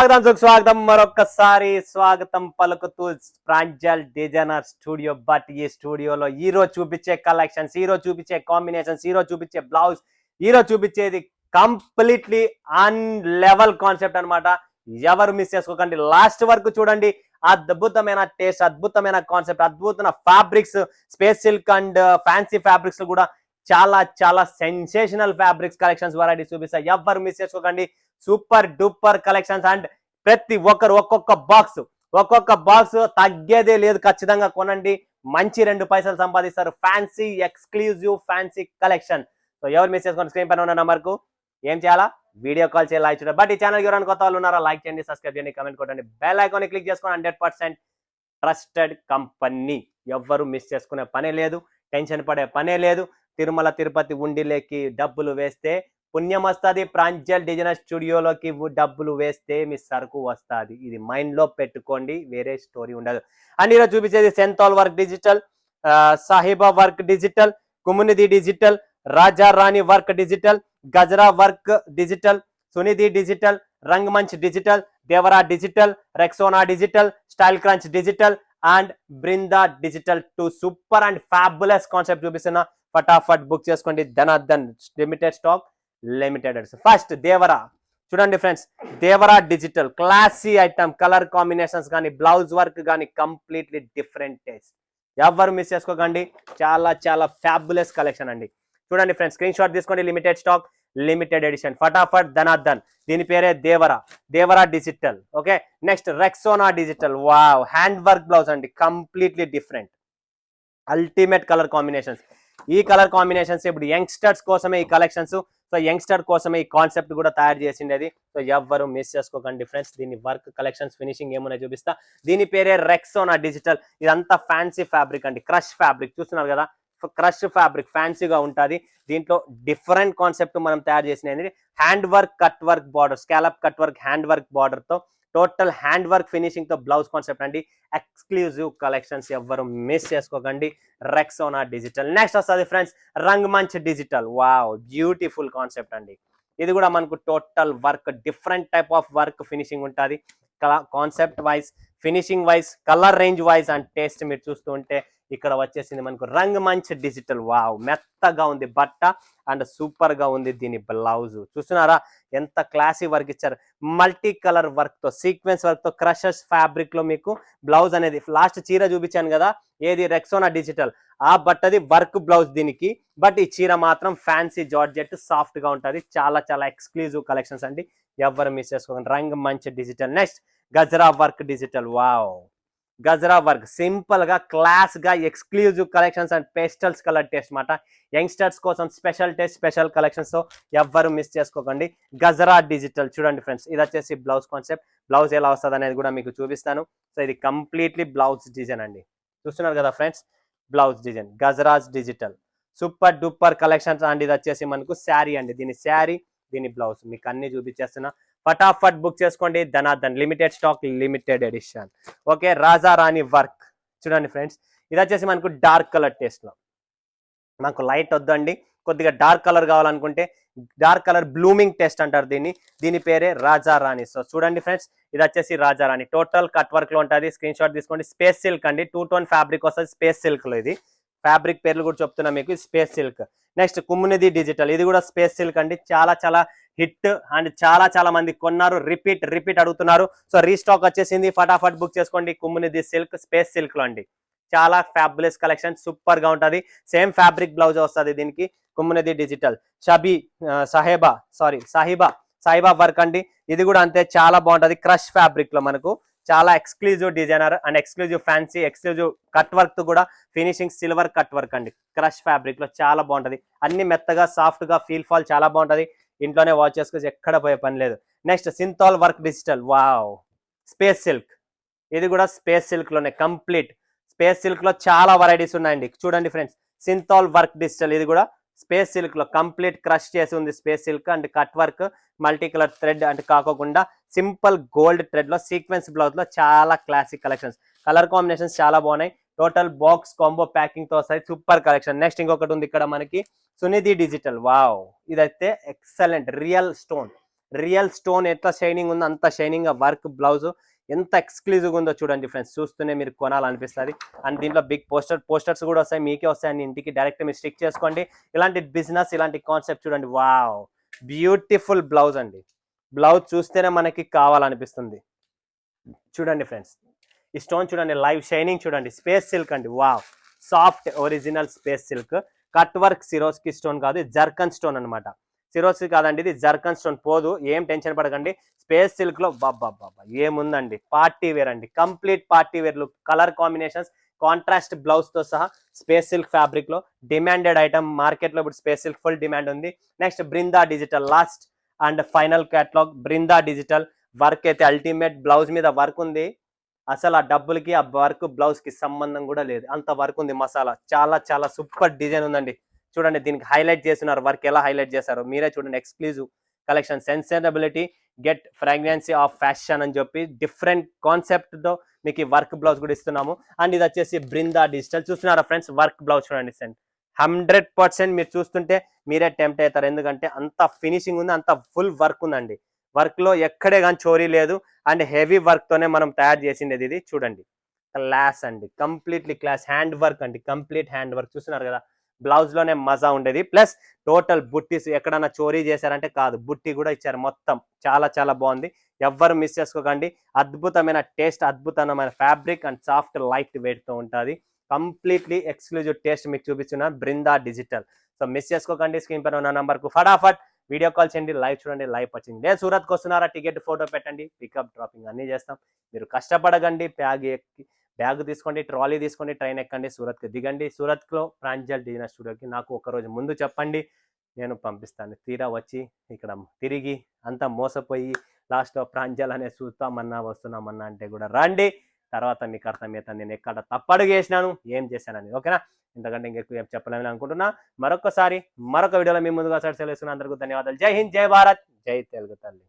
స్వాగతం మరొకసారి స్వాగతం పలుకుతూ ప్రాంజల్ డిజైనర్ స్టూడియో. బట్ ఈ స్టూడియోలో ఈరోజు చూపించే కలెక్షన్స్, ఈరోజు చూపించే కాంబినేషన్స్, ఈరోజు చూపించే బ్లౌజ్, ఈరోజు చూపించేది కంప్లీట్లీ అన్ లెవెల్ కాన్సెప్ట్ అనమాట. ఎవరు మిస్ చేసుకోకండి, లాస్ట్ వరకు చూడండి. అద్భుతమైన టేస్ట్, అద్భుతమైన కాన్సెప్ట్, అద్భుతమైన fabrics, space silk and fancy fabrics కూడా చాలా చాలా సెన్సేషనల్ ఫ్యాబ్రిక్స్ కలెక్షన్స్ వెరైటీస్ చూపిస్తాయి. ఎవరు మిస్ చేసుకోకండి. సూపర్ డూపర్ కలెక్షన్స్ అండ్ ప్రతి ఒక్కరు ఒక్కొక్క బాక్స్ తగ్గేదే లేదు. ఖచ్చితంగా కొనండి, మంచి 2 పైసలు సంపాదిస్తారు. Fancy exclusive fancy collection. So ఎవరు మిస్ చేసుకోండి, స్క్రీన్ పైన ఉన్న నెంబర్ కు ఏం చేయాలా, వీడియో కాల్ చేయాలి, లైక్ చూడండి. బట్ ఈ ఛానల్ ఎవరైనా కొత్త వాళ్ళు ఉన్నారా, లైక్ చేయండి, సబ్స్క్రైబ్ చేయండి, కమెంట్ కొట్టండి, బెల్ ఐకాన్ క్లిక్ చేసుకొని 100% ట్రస్టెడ్ కంపెనీ. ఎవ్వరు మిస్ చేసుకునే పనే లేదు, టెన్షన్ పడే పనే లేదు. తిరుమల తిరుపతి ఉండిలేకి డబ్బులు వేస్తే పుణ్యం వస్తుంది, ప్రాంజల్ డిజైనర్ స్టూడియోలోకి డబ్బులు వేస్తే మీ సరుకు వస్తుంది. ఇది మైండ్ లో పెట్టుకోండి, వేరే స్టోరీ ఉండదు. అండ్ ఈరోజు చూపించేది సెంతాల్ work digital, Sahiba work digital, కుమునిది digital, Raja Rani work digital, Gajra work digital, Sunidhi digital, Rangmanch digital, Devara digital, Rexona digital, style crunch digital and Brinda digital. 2 super and fabulous concept చూపిస్తున్నా. ఫటాఫట్ బుక్ చేసుకోండి. ధనాధన్ limited stock, limited. First Devara చూడండి friends, Devara digital classy item, colour combinations కానీ blouse work కానీ completely different taste. ఎవరు miss చేసుకోకండి, చాలా చాలా ఫ్యాబులస్ కలెక్షన్ అండి. చూడండి ఫ్రెండ్స్, స్క్రీన్ షాట్ తీసుకోండి. Limited stock, limited edition. ఫటాఫట్ ధనాధన్, దీని పేరే Devara digital. Okay, next Rexona digital. Wow, hand work blouse అండి, completely different, ultimate colour combinations. ఈ కలర్ కాంబినేషన్స్ ఇప్పుడు యంగ్స్టర్స్ కోసమే ఈ కలెక్షన్స్. సో యంగ్స్టర్ కోసమే ఈ కాన్సెప్ట్ కూడా తయారు చేసిండేది. సో ఎవ్వరు మిస్ చేసుకోకండి ఫ్రెండ్స్. దీని వర్క్ కలెక్షన్స్ ఫినిషింగ్ ఏమున్నాయి చూపిస్తా. దీని పేరే రెక్సోనా డిజిటల్. ఇదంతా ఫ్యాన్సీ ఫ్యాబ్రిక్ అండి, క్రష్ ఫ్యాబ్రిక్ చూస్తున్నారు కదా. క్రష్ ఫ్యాబ్రిక్ ఫ్యాన్సీగా ఉంటుంది. దీంట్లో డిఫరెంట్ కాన్సెప్ట్ మనం తయారు చేసినది. Hand work, cut work border, scallop cut work, hand work border తో టోటల్ హ్యాండ్ వర్క్ ఫినిషింగ్ తో బ్లౌజ్ కాన్సెప్ట్ అండి. ఎక్స్క్లూజివ్ కలెక్షన్స్, ఎవ్వరు మిస్ చేసుకోకండి. Rexona digital. నెక్స్ట్ వస్తుంది friends Rangmanch digital. Wow, beautiful concept అండి. ఇది కూడా మనకు total work, different type of work finishing ఉంటుంది. Concept wise, finishing wise, colour range wise and taste మీరు చూస్తూ ఉంటే ఇక్కడ వచ్చేసింది మనకు రంగమంచ్ డిజిటల్. వావ్, మెత్తగా ఉంది బట్ట అండ్ సూపర్ గా ఉంది దీని బ్లౌజ్. చూస్తున్నారా ఎంత క్లాసీ వర్క్ ఇచ్చారు. మల్టీ కలర్ వర్క్ తో, సీక్వెన్స్ వర్క్ తో, క్రషెస్ ఫ్యాబ్రిక్ లో మీకు బ్లౌజ్ అనేది. లాస్ట్ చీర చూపించాను కదా, ఏది రెక్సోనా డిజిటల్, ఆ బట్టది వర్క్ బ్లౌజ్ దీనికి. బట్ ఈ చీర మాత్రం ఫ్యాన్సీ జార్జెట్, సాఫ్ట్ గా ఉంటుంది. చాలా చాలా ఎక్స్క్లూజివ్ కలెక్షన్స్ అండి, ఎవరు మిస్ చేసుకోండి. Rangmanch digital. Next Gajra work digital. Wow, Gajra work simple గా, క్లాస్ గా, exclusive collections and pastels colour taste మాట. యంగ్స్టర్స్ కోసం స్పెషల్ టేస్ట్, స్పెషల్ కలెక్షన్స్. తో ఎవ్వరు మిస్ చేసుకోకండి. గజరా డిజిటల్ చూడండి ఫ్రెండ్స్, ఇది వచ్చేసి బ్లౌజ్ కాన్సెప్ట్. బ్లౌజ్ ఎలా వస్తుంది అనేది కూడా మీకు చూపిస్తాను. సో ఇది కంప్లీట్లీ బ్లౌజ్ డిజైన్ అండి, చూస్తున్నారు కదా friends. Blouse design Gajraj digital, super duper collections and ఇది వచ్చేసి మనకు శారీ అండి. దీని శారీ, దీని బ్లౌజ్ మీకు అన్ని చూపించేస్తున్నా. ఫటాఫట్ బుక్ చేసుకోండి. ధనాధన్ limited stock, limited edition. Okay, Raja Rani work చూడండి ఫ్రెండ్స్. ఇది వచ్చేసి మనకు డార్క్ కలర్ టేస్ట్ లో, మనకు లైట్ వద్దండి, కొద్దిగా డార్క్ కలర్ కావాలనుకుంటే డార్క్ కలర్ బ్లూమింగ్ టెస్ట్ అంటారు దీన్ని. దీని పేరే రాజా రాణి. సో చూడండి ఫ్రెండ్స్, ఇది వచ్చేసి రాజా రాణి, టోటల్ కట్ వర్క్ లో ఉంటుంది. స్క్రీన్ షాట్ తీసుకోండి. స్పేస్ సిల్క్ అండి, 2 టోన్ ఫ్యాబ్రిక్ వస్తుంది స్పేస్ సిల్క్ లో. ఇది ఫ్యాబ్రిక్ పేర్లు కూడా చెప్తున్నా మీకు, స్పేస్ సిల్క్. నెక్స్ట్ కుమ్మునిది డిజిటల్, ఇది కూడా స్పేస్ సిల్క్ అండి. చాలా చాలా హిట్ అండ్ చాలా చాలా మంది కొన్నారు, రిపీట్ అడుగుతున్నారు. సో రీస్టాక్ వచ్చేసింది, ఫటాఫట్ బుక్ చేసుకోండి. కుమ్మునిది సిల్క్, స్పేస్ సిల్క్ లో అండి. చాలా ఫ్యాబులస్ కలెక్షన్, సూపర్ గా ఉంటది. సేమ్ ఫ్యాబ్రిక్ బ్లౌజ్ వస్తుంది దీనికి. కుమ్మునిది డిజిటల్, సాహిబా వర్క్ అండి. ఇది కూడా అంతే, చాలా బాగుంటది. క్రష్ ఫ్యాబ్రిక్ లో మనకు చాలా exclusive designer and exclusive fancy, exclusive cut work తో కూడా ఫినిషింగ్ సిల్వర్ కట్ వర్క్ అండి. క్రష్ ఫ్యాబ్రిక్ లో చాలా బాగుంటది. అన్ని మెత్తగా, సాఫ్ట్ గా, ఫీల్ ఫాల్ చాలా బాగుంటది. ఇంట్లోనే వాచ్ చేసుకోవచ్చు, ఎక్కడ పోయే పని లేదు. Next Cinthol work digital. Wow, space silk. ఇది కూడా స్పేస్ సిల్క్ లోనే కంప్లీట్. స్పేస్ సిల్క్ లో చాలా వెరైటీస్ ఉన్నాయండి. చూడండి ఫ్రెండ్స్, సింతాల్ వర్క్ డిజిటల్. ఇది కూడా స్పేస్ సిల్క్ లో కంప్లీట్ క్రష్ చేసి ఉంది. Space silk and cut work, multi colour thread అంటే కాకుండా సింపుల్ గోల్డ్ థ్రెడ్ లో సీక్వెన్స్ బ్లౌజ్ లో చాలా క్లాసిక్ కలెక్షన్స్. కలర్ కాంబినేషన్స్ చాలా బాగున్నాయి. టోటల్ బాక్స్ కాంబో ప్యాకింగ్ తో వస్తాయి, సూపర్ కలెక్షన్. నెక్స్ట్ ఇంకొకటి ఉంది ఇక్కడ మనకి, సునిధి డిజిటల్. వావ్, ఇదైతే excellent, real stone real stone ఎట్లా షైనింగ్ ఉందో అంత షైనింగ్ గా వర్క్ బ్లౌజ్ ఎంత ఎక్స్క్లూజివ్ ఉందో చూడండి ఫ్రెండ్స్, చూస్తూనే మీరు కొనాలనిపిస్తుంది. అండ్ దీంట్లో బిగ్ పోస్టర్స్ కూడా వస్తాయి, మీకే వస్తాయి అండి ఇంటికి డైరెక్ట్ మీరు స్టిక్ చేసుకోండి. ఇలాంటి బిజినెస్ ఇలాంటి కాన్సెప్ట్ చూడండి, వావ్ బ్యూటిఫుల్ బ్లౌజ్ అండి. బ్లౌజ్ చూస్తేనే మనకి కావాలనిపిస్తుంది. చూడండి ఫ్రెండ్స్, ఈ స్టోన్ చూడండి, లైవ్ షైనింగ్ చూడండి, స్పేస్ సిల్క్ అండి, wow soft original space silk. Cut work Swarovski stone కాదు, జర్కన్ స్టోన్ అనమాట. సిరోస్కి కాదండి, ఇది జర్కన్ స్టోన్. పోదు, ఏం టెన్షన్ పడకండి. స్పేస్ సిల్క్ లో బాబా ఏముందండి, పార్టీ వేర్ అండి, complete party wear look, colour combinations, contrast blouse తో సహా స్పేస్ సిల్క్ ఫ్యాబ్రిక్ లో డిమాండెడ్ ఐటమ్. మార్కెట్ లో ఇప్పుడు స్పేస్ సిల్క్ ఫుల్ డిమాండ్ ఉంది. Next Brinda digital, last and final catalogue Brinda digital. Work అయితే అల్టిమేట్, బ్లౌజ్ మీద వర్క్ ఉంది. అసలు ఆ డబ్బులకి ఆ వర్క్ బ్లౌజ్ కి సంబంధం కూడా లేదు, అంత వర్క్ ఉంది. మసాలా చాలా చాలా సూపర్ డిజైన్ ఉందండి. చూడండి దీనికి హైలైట్ చేస్తున్నారు, వర్క్ ఎలా హైలైట్ చేశారో మీరే చూడండి. Exclusive collection, sensibility get fragrancy of fashion అని చెప్పి డిఫరెంట్ కాన్సెప్ట్ తో మీకు వర్క్ బ్లౌజ్ కూడా ఇస్తున్నాము. అండ్ ఇది వచ్చేసి బృందా డిజిటల్. చూస్తున్నారా ఫ్రెండ్స్, వర్క్ బ్లౌజ్ చూడండి, 100% మీరు చూస్తుంటే మీరే టెంప్ట్ అవుతారు, ఎందుకంటే అంత ఫినిషింగ్ ఉంది, అంత ఫుల్ వర్క్ ఉందండి. వర్క్ లో ఎక్కడే కానీ చోరీ లేదు. అండ్ హెవీ వర్క్ తోనే మనం తయారు చేసిండేది. ఇది చూడండి, క్లాస్ అండి, కంప్లీట్లీ క్లాస్. హ్యాండ్ వర్క్ అండి, కంప్లీట్ హ్యాండ్ వర్క్. చూస్తున్నారు కదా, బ్లౌజ్ లోనే మజా ఉండేది. ప్లస్ టోటల్ బుట్టీస్ ఎక్కడన్నా చోరీ చేశారంటే కాదు, బుట్టి కూడా ఇచ్చారు మొత్తం. చాలా చాలా బాగుంది, ఎవ్వరు మిస్ చేసుకోకండి. అద్భుతమైన టేస్ట్, అద్భుతమైన fabric and soft light weight తో ఉంటుంది. కంప్లీట్లీ ఎక్స్క్లూజివ్ టేస్ట్ మీకు చూపిస్తున్న బృందా డిజిటల్. సో మిస్ చేసుకోకండి. స్క్రీన్ పైన ఉన్న నంబర్ కు ఫటాఫట్ వీడియో కాల్ చేయండి, లైవ్ చూడండి, లైవ్ వచ్చింది. లేదు సూరత్కి వస్తున్నారా, టికెట్ ఫోటో పెట్టండి, పికప్ డ్రాపింగ్ అన్నీ చేస్తాం. మీరు కష్టపడకండి, బ్యాగ్ తీసుకోండి, ట్రాలీ తీసుకోండి, ట్రైన్ ఎక్కండి, సూరత్కి దిగండి. సూరత్లో ప్రాంజల్ డిజైనర్ స్టూడియోకి నాకు ఒకరోజు ముందు చెప్పండి, నేను పంపిస్తాను. తీరా వచ్చి ఇక్కడ తిరిగి అంతా మోసపోయి లాస్ట్లో ప్రాంజల్ అనే వస్తున్నామన్నా అంటే కూడా రండి. తర్వాత మీకు అర్థమవుతుంది నేను ఎక్కడ తప్పడుగు చేసినాను, ఏం చేశానని. ఓకేనా, ఇంతకంటే ఇంకెక్కువ ఏం చెప్పలేమని అనుకుంటున్నా. మరొక వీడియోలో మీ ముందుగా సెలవు. అందరికీ ధన్యవాదాలు. జై హింద్, జై భారత్, జై తెలుగు తల్లి.